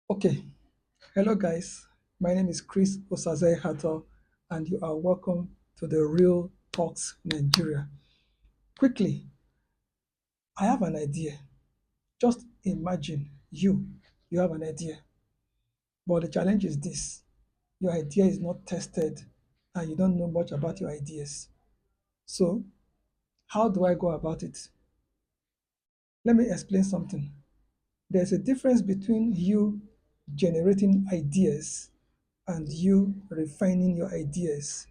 Okay, hello guys. My name is Chris Osazai Hato, and you are welcome to the Real Talks Nigeria. Quickly, I have an idea. Just imagine you have an idea, but the challenge is this: your idea is not tested, and you don't know much about your ideas. So, how do I go about it? Let me explain something. There's a difference between you generating ideas and you refining your ideas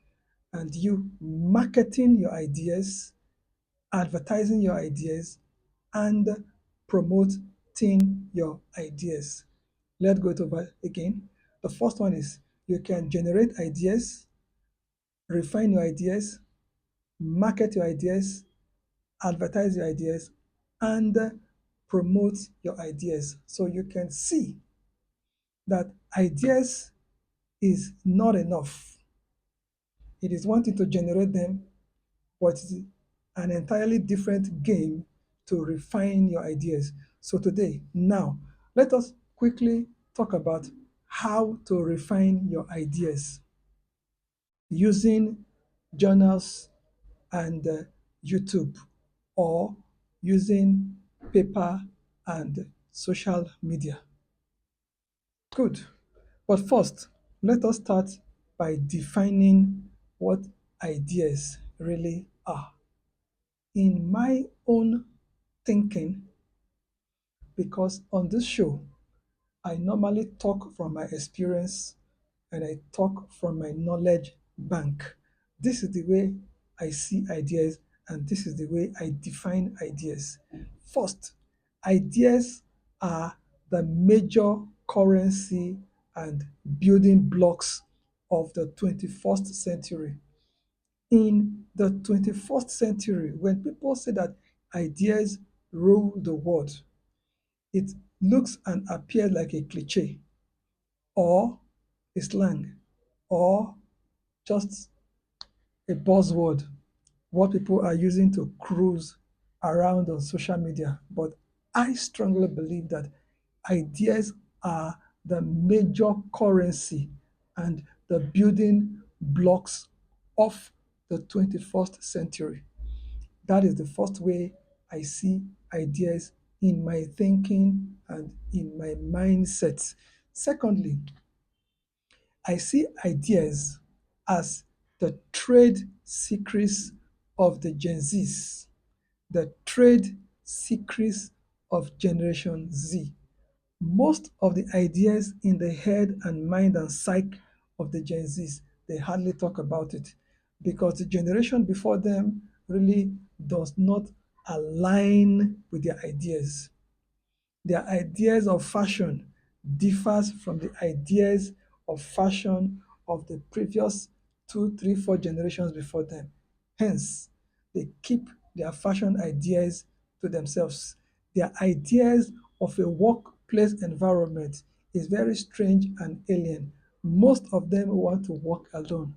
and you marketing your ideas, advertising your ideas, and promoting your ideas. Let's go over again. The first one is you can generate ideas, refine your ideas, market your ideas, advertise your ideas, and promote your ideas. So you can see that ideas is not enough. It is one thing to generate them, but it's an entirely different game to refine your ideas. So today, now, let us quickly talk about how to refine your ideas using journals and YouTube or using paper and social media. Good. But first, let us start by defining what ideas really are. In my own thinking, because on this show, I normally talk from my experience and I talk from my knowledge bank. This is the way I see ideas and this is the way I define ideas. First, ideas are the major currency and building blocks of the 21st century. In the 21st century, when people say that ideas rule the world, it looks and appears like a cliche or a slang or just a buzzword, what people are using to cruise around on social media. But I strongly believe that ideas are the major currency and the building blocks of the 21st century. That is the first way I see ideas in my thinking and in my mindset. Secondly, I see ideas as the trade secrets of the Gen Zs, the trade secrets of Generation Z. Most of the ideas in the head and mind and psyche of the Gen Zs, they hardly talk about it because the generation before them really does not align with their ideas. Their ideas of fashion differs from the ideas of fashion of the previous two, three, four generations before them. Hence, they keep their fashion ideas to themselves. Their ideas of a workplace environment is very strange and alien. Most of them want to work alone.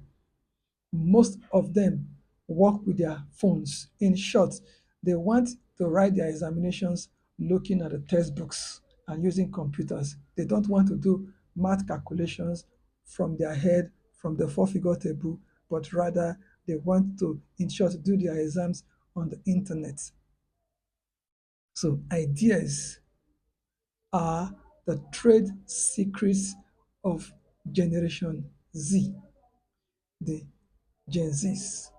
Most of them work with their phones. In short, they want to write their examinations looking at the textbooks and using computers. They don't want to do math calculations from their head, from the four-figure table, but rather they want to, in short, do their exams on the internet. So ideas are the trade secrets of Generation Z, the Gen Zs.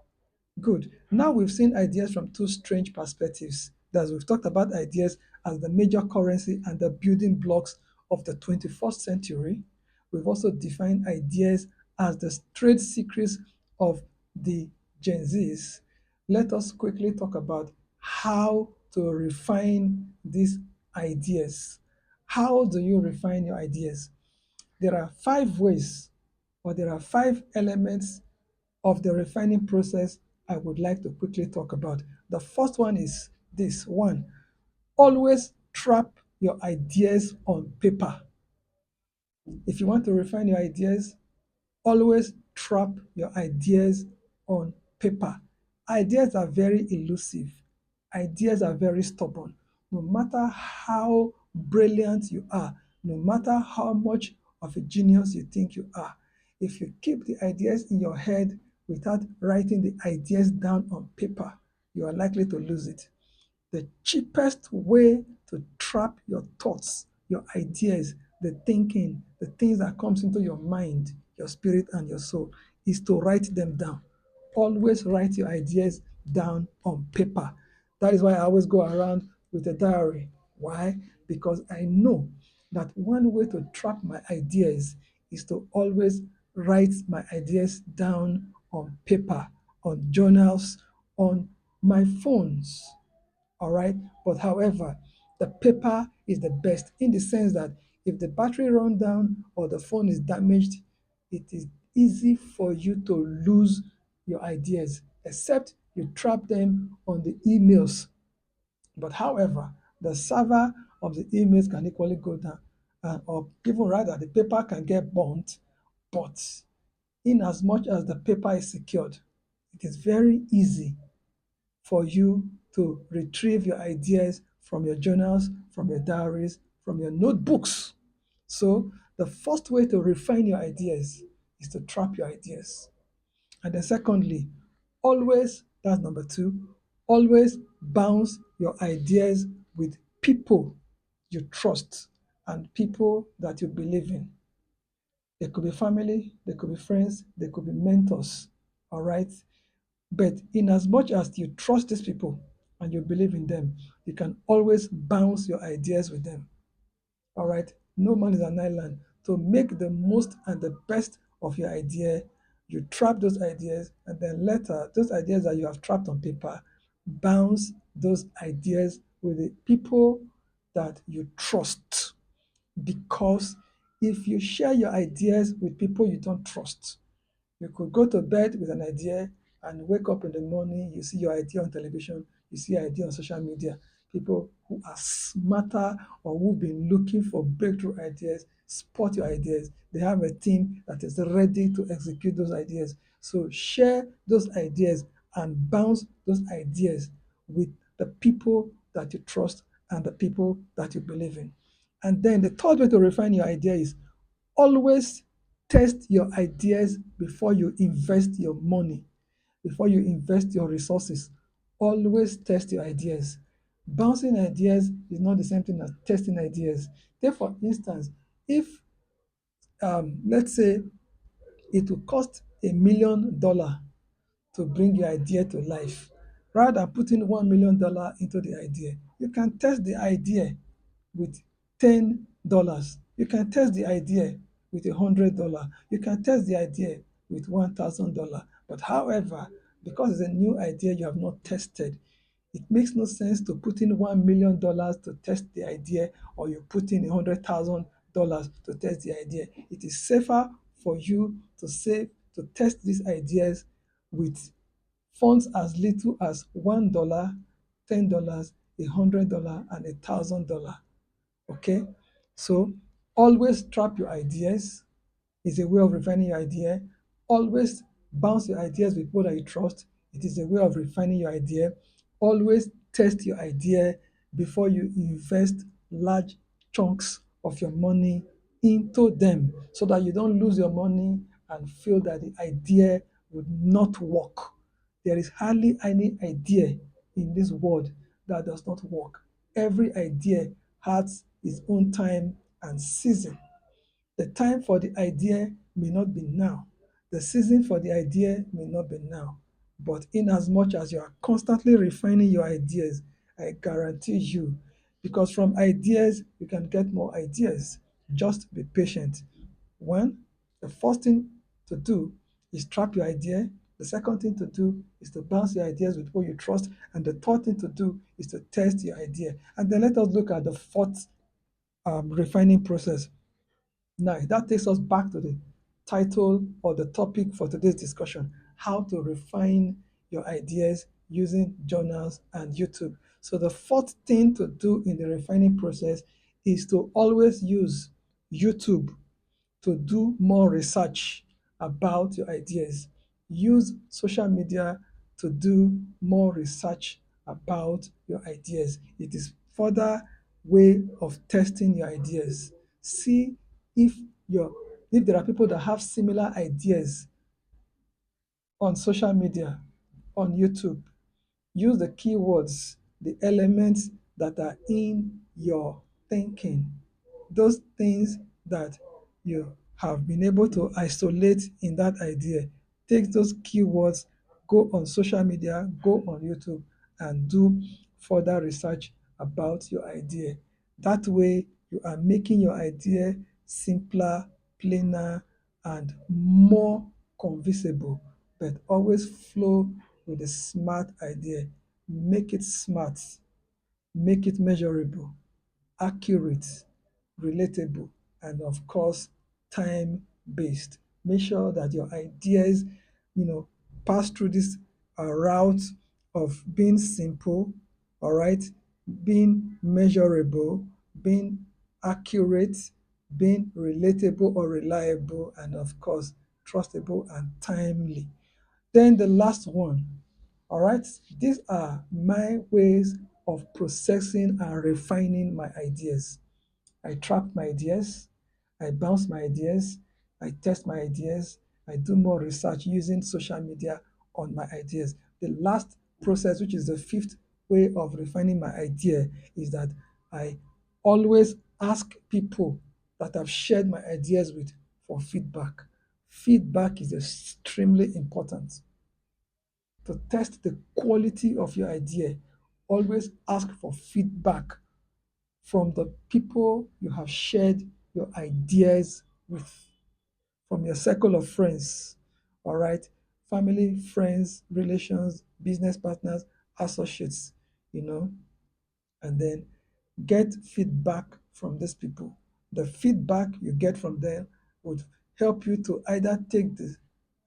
Good. Now we've seen ideas from two strange perspectives. That we've talked about ideas as the major currency and the building blocks of the 21st century. We've also defined ideas as the trade secrets of the Gen Zs. Let us quickly talk about how to refine these ideas. How do you refine your ideas? There are five ways, or there are five elements of the refining process I would like to quickly talk about. The first one is this one, always trap your ideas on paper. If you want to refine your ideas, always trap your ideas on paper. Ideas are very elusive. Ideas are very stubborn. No matter how brilliant you are, no matter how much of a genius you think you are, if you keep the ideas in your head without writing the ideas down on paper, you are likely to lose it. The cheapest way to trap your thoughts, your ideas, the thinking, the things that comes into your mind, your spirit and your soul is to write them down. Always write your ideas down on paper. That is why I always go around with a diary. Why? Because I know that one way to trap my ideas is to always write my ideas down on paper, on journals, on my phones. All right. But however, the paper is the best in the sense that if the battery runs down or the phone is damaged, it is easy for you to lose your ideas, except you trap them on the emails. But however, the server of the emails can equally go down, or even rather, the paper can get burnt. But in as much as the paper is secured, it is very easy for you to retrieve your ideas from your journals, from your diaries, from your notebooks. So, the first way to refine your ideas is to trap your ideas. And then, secondly, always, that's number two, always bounce your ideas with people you trust and people that you believe in. They could be family, they could be friends, they could be mentors. All right. But in as much as you trust these people and you believe in them, you can always bounce your ideas with them. All right. No man is an island. To make the most and the best of your idea, you trap those ideas, and then later, those ideas that you have trapped on paper, bounce those ideas with the people that you trust. Because if you share your ideas with people you don't trust, you could go to bed with an idea and wake up in the morning, you see your idea on television, you see your idea on social media. People who are smarter or who've been looking for breakthrough ideas spot your ideas. They have a team that is ready to execute those ideas. So share those ideas and bounce those ideas with the people that you trust and the people that you believe in. And then the third way to refine your idea is always test your ideas before you invest your money, before you invest your resources. Always test your ideas. Bouncing ideas is not the same thing as testing ideas. Take, for instance, if let's say it will cost $1 million to bring your idea to life, rather than putting $1 million into the idea, you can test the idea with $10. You can test the idea with $100. You can test the idea with $1,000. But however, because it's a new idea you have not tested, it makes no sense to put in $1 million to test the idea, or you put in $100,000 to test the idea. It is safer for you to save to test these ideas with funds as little as $1, $10, $100, and $1,000. Okay, so always trap your ideas is a way of refining your idea. Always bounce your ideas with people that you trust. It is a way of refining your idea. Always test your idea before you invest large chunks of your money into them so that you don't lose your money and feel that the idea would not work. There is hardly any idea in this world that does not work. Every idea has its own time and season. The time for the idea may not be now. The season for the idea may not be now. But in as much as you are constantly refining your ideas, I guarantee you, because from ideas you can get more ideas. Just be patient. One, the first thing to do is trap your idea. The second thing to do is to bounce your ideas with who you trust. And the third thing to do is to test your idea. And then let us look at the fourth refining process. Now, that takes us back to the title or the topic for today's discussion, how to refine your ideas using journals and YouTube. So the fourth thing to do in the refining process is to always use YouTube to do more research about your ideas. Use social media to do more research about your ideas. It is further way of testing your ideas. See if your if there are people that have similar ideas on social media, on YouTube. Use the keywords, the elements that are in your thinking, those things that you have been able to isolate in that idea. Take those keywords, go on social media, go on YouTube, and do further research about your idea. That way, you are making your idea simpler, plainer, and more convincible, but always flow with a smart idea. Make it smart, make it measurable, accurate, relatable, and of course, time based. Make sure that your ideas, you know, pass through this route of being simple, all right, being measurable, being accurate, being relatable or reliable, and of course, trustable and timely. Then the last one, all right, these are my ways of processing and refining my ideas. I trap my ideas, I bounce my ideas, I test my ideas, I do more research using social media on my ideas. The last process, which is the fifth way of refining my idea, is that I always ask people that I've shared my ideas with for feedback. Feedback is extremely important to test the quality of your idea. Always ask for feedback from the people you have shared your ideas with, from your circle of friends, all right? Family, friends, relations, business partners, associates, you know, and then get feedback from these people. The feedback you get from them would help you to either take the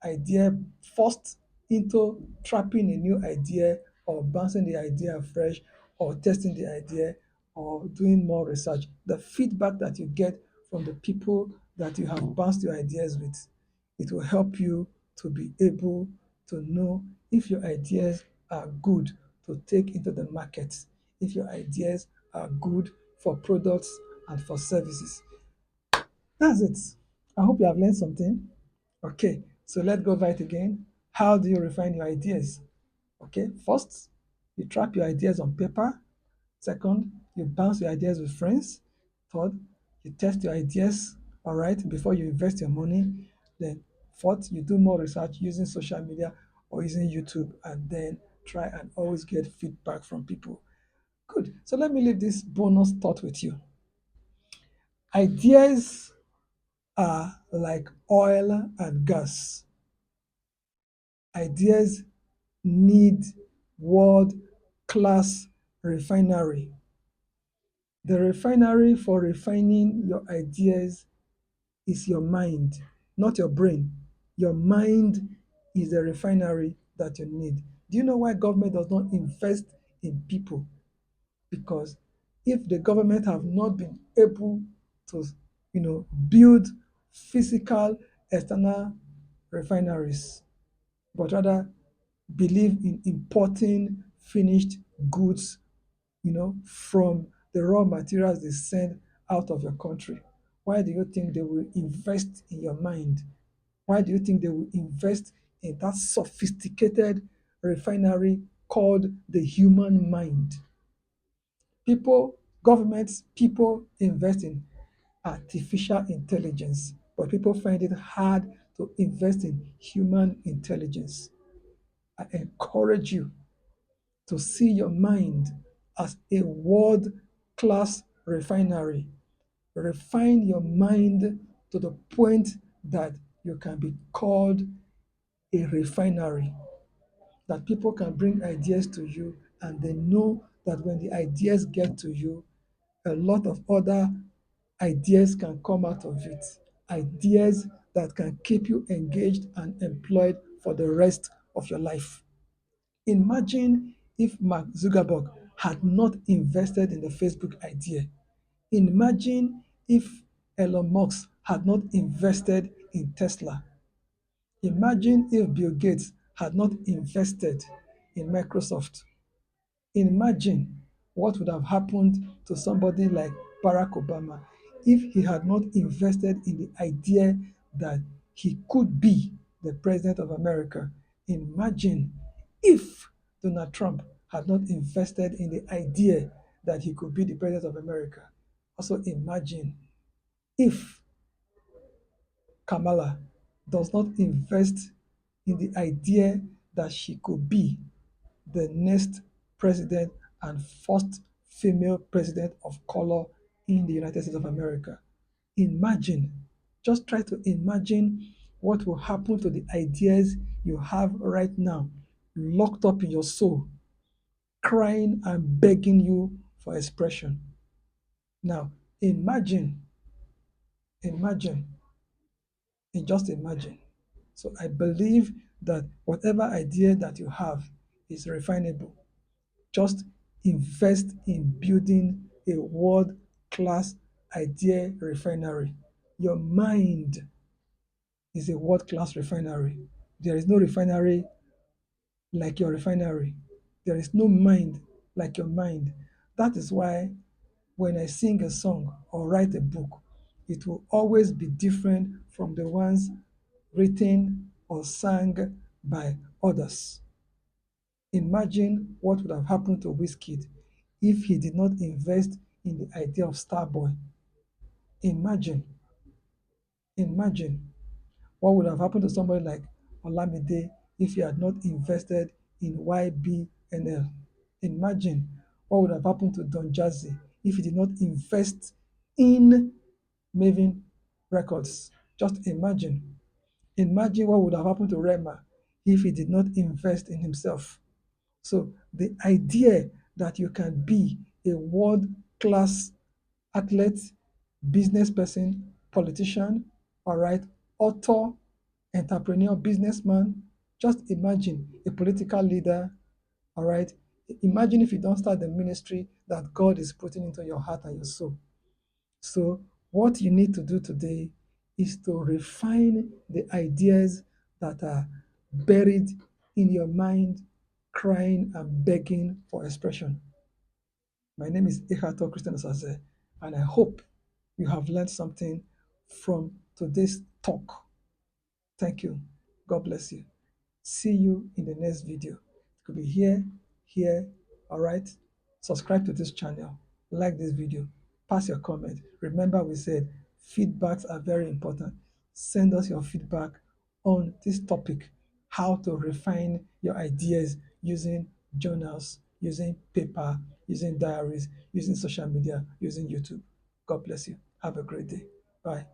idea first into trapping a new idea or bouncing the idea fresh or testing the idea or doing more research. The feedback that you get from the people that you have bounced your ideas with, it will help you to be able to know if your ideas are good to take into the market, if your ideas are good for products and for services. That's it. I hope you have learned something. Okay, so let's go over it again. How do you refine your ideas? Okay, first, you trap your ideas on paper. Second, you bounce your ideas with friends. Third, you test your ideas, all right, before you invest your money. Then, fourth, you do more research using social media or using YouTube, and then try and always get feedback from people. Good. So let me leave this bonus thought with you. Ideas are like oil and gas. Ideas need world class refinery. The refinery for refining your ideas is your mind, not your brain. Your mind is the refinery that you need. Do you know why government does not invest in people? Because if the government have not been able to, build physical external refineries, but rather believe in importing finished goods, from the raw materials they send out of your country. Why do you think they will invest in your mind? Why do you think they will invest in that sophisticated refinery called the human mind? People, governments, people invest in artificial intelligence, but people find it hard to invest in human intelligence. I encourage you to see your mind as a world class refinery. Refine your mind to the point that you can be called a refinery, that people can bring ideas to you and they know that when the ideas get to you, a lot of other ideas can come out of it. Ideas that can keep you engaged and employed for the rest of your life. Imagine if Mark Zuckerberg had not invested in the Facebook idea. Imagine if Elon Musk had not invested in Tesla. Imagine if Bill Gates had not invested in Microsoft. Imagine what would have happened to somebody like Barack Obama. if he had not invested in the idea that he could be the president of America. Imagine if Donald Trump had not invested in the idea that he could be the president of America. Also, imagine if Kamala does not invest in the idea that she could be the next president and first female president of color in the United States of America. Imagine, just try to imagine what will happen to the ideas you have right now, locked up in your soul, crying and begging you for expression. Now, imagine, imagine, and just imagine. So I believe that whatever idea that you have is refinable. Just invest in building a world class idea refinery. Your mind is a world class refinery. There is no refinery like your refinery. There is no mind like your mind. That is why when I sing a song or write a book, it will always be different from the ones written or sung by others. Imagine what would have happened to Wizkid if he did not invest in the idea of Starboy. Imagine, imagine what would have happened to somebody like Olamide if he had not invested in YBNL. Imagine what would have happened to Don Jazzy if he did not invest in Maven Records. Just imagine. Imagine what would have happened to Rema if he did not invest in himself. So the idea that you can be a world-class athlete, business person, politician, all right, author, entrepreneur, businessman, just imagine a political leader, all right. Imagine if you don't start the ministry that God is putting into your heart and your soul. So what you need to do today is to refine the ideas that are buried in your mind, crying and begging for expression. My name is Ehato Christian Osaze, and I hope you have learned something from today's talk. Thank you. God bless you. See you in the next video. It could be here, all right? Subscribe to this channel, like this video, pass your comment. Remember we said feedbacks are very important. Send us your feedback on this topic, how to refine your ideas using journals, using paper, using diaries, using social media, using YouTube. God bless you. Have a great day. Bye.